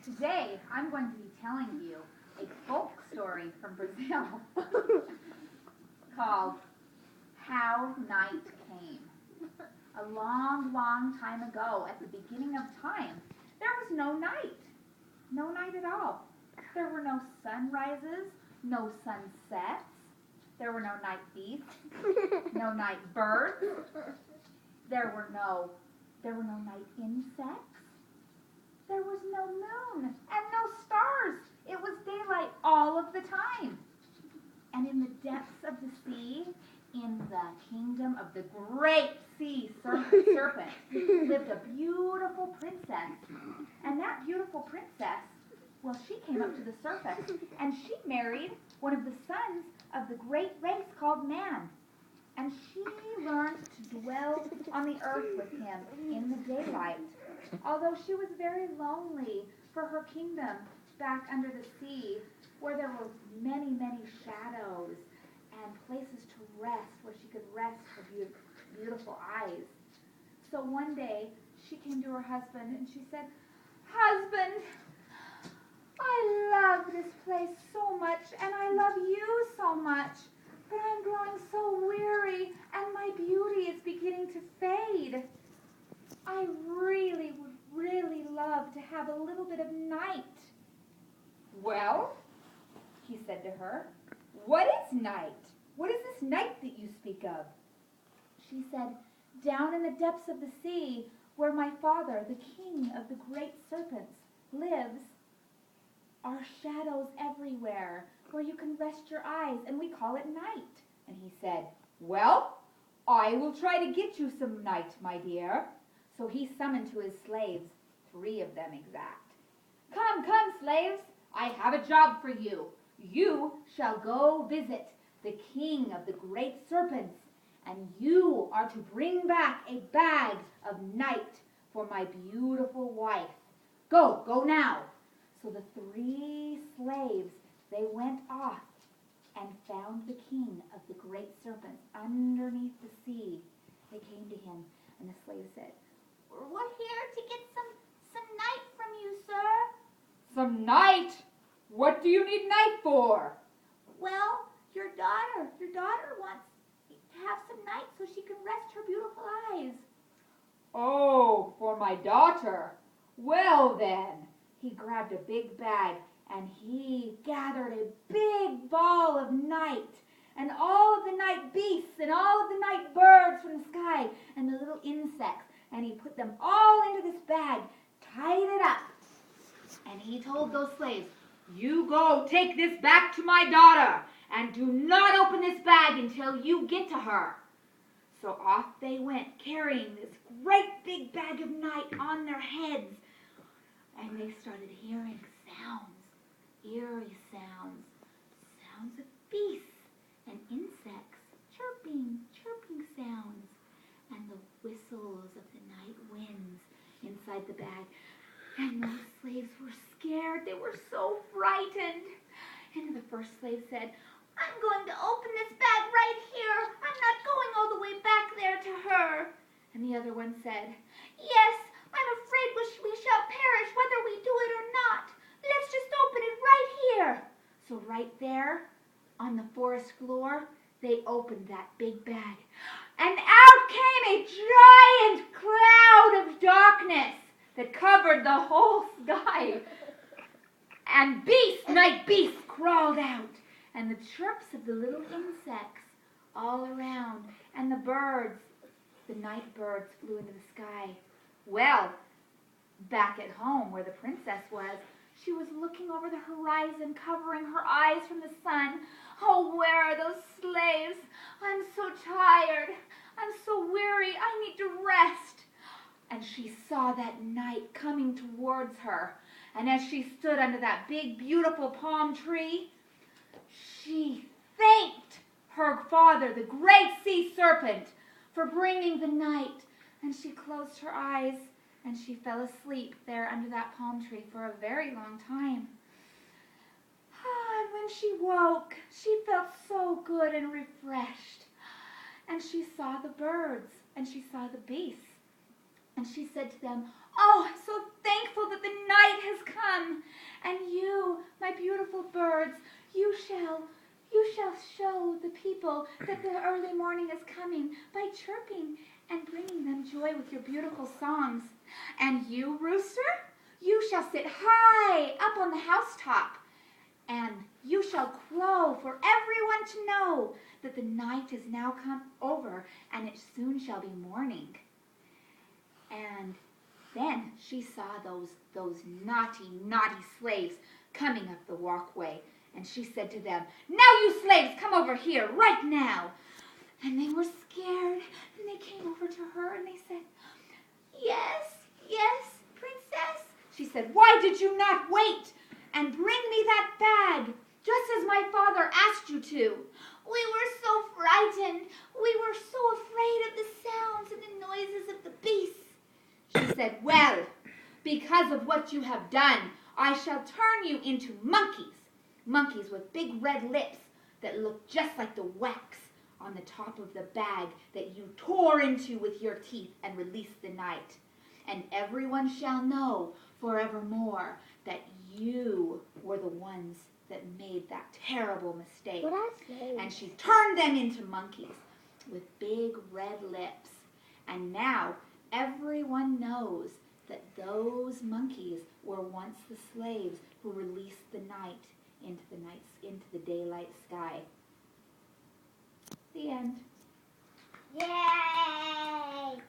Today, I'm going to be telling you a folk story from Brazil called How Night Came. A long, long time ago, at the beginning of time, there was no night. No night at all. There were no sunrises, no sunsets. There were no night beasts, no night birds. There were no night insects. There was no moon and no stars. It was daylight all of the time. And in the depths of the sea, in the kingdom of the great sea serpent, lived a beautiful princess. And that beautiful princess, well, she came up to the surface, and she married one of the sons of the great race called man. And she learned to dwell on the earth with him in the daylight, although she was very lonely for her kingdom back under the sea, where there were many, many shadows and places to rest, where she could rest her beautiful eyes. So one day, she came to her husband and she said, "Husband, I love this place so much, and I love you so much, but I'm growing so weary, and my beauty is beginning to fade. I really would really love to have a little bit of night." "Well," he said to her, "what is night? What is this night that you speak of?" She said, "Down in the depths of the sea, where my father, the king of the great serpents, lives, are shadows everywhere, where you can rest your eyes, and we call it night." And he said, "Well, I will try to get you some night, my dear." So he summoned to his slaves, 3 of them exact. "Come, come, slaves, I have a job for you. You shall go visit the king of the great serpents, and you are to bring back a bag of night for my beautiful wife. Go, go now." So the 3 slaves, they went off and found the king of the great serpents underneath the sea. They came to him, and the slave said, "We're here to get some night from you, sir." "Some night? What do you need night for?" "Well, your daughter wants to have some night so she can rest her beautiful eyes." "Oh, for my daughter. Well then." He grabbed a big bag and he gathered a big ball of night, and all of the night beasts and all of the night birds from the sky and the little insects, and he put them all into this bag, tied it up, and he told those slaves, "You go take this back to my daughter, and do not open this bag until you get to her." So off they went, carrying this great big bag of night on their heads, and they started hearing sounds, eerie sounds, sounds of beasts and insects, chirping sounds, and the whistles of the night winds inside the bag. And those slaves were scared. They were so frightened. And the first slave said, "I'm going to open this bag right here. I'm not going all the way back there to her." And the other one said, "Yes, I'm afraid we shall perish whether we do it or not. Let's just open it right here." So right there on the forest floor, they opened that big bag. And out came a giant cloud of darkness that covered the whole sky. And night beasts crawled out, and the chirps of the little insects all around, and the birds, the night birds, flew into the sky. Well, back at home where the princess was, she was looking over the horizon, covering her eyes from the sun. "Oh, where are those slaves? I'm so tired. I'm so weary. I need to rest." And she saw that night coming towards her. And as she stood under that big, beautiful palm tree, she thanked her father, the great sea serpent, for bringing the night. And she closed her eyes and she fell asleep there under that palm tree for a very long time. And when she woke, she felt so good and refreshed. And she saw the birds and she saw the beasts. And she said to them, "Oh, I'm so thankful that the night has come. people that the early morning is coming by chirping and bringing them joy with your beautiful songs. And you, rooster, you shall sit high up on the housetop, and you shall crow for everyone to know that the night is now come over, and it soon shall be morning. And then she saw those naughty, naughty slaves coming up the walkway, and she said to them, "Now you slaves, come over here right now." And they were scared, and they came over to her, and they said, "Yes, yes, princess." She said, "Why did you not wait and bring me that bag, just as my father asked you to?" "We were so frightened. We were so afraid of the sounds and the noises of the beasts." She said, "Well, because of what you have done, I shall turn you into monkeys. Monkeys with big red lips that look just like the wax on the top of the bag that you tore into with your teeth and released the night. And everyone shall know forevermore that you were the ones that made that terrible mistake." And she turned them into monkeys with big red lips. And now everyone knows that those monkeys were once the slaves who released the night into the daylight sky. The end. Yay!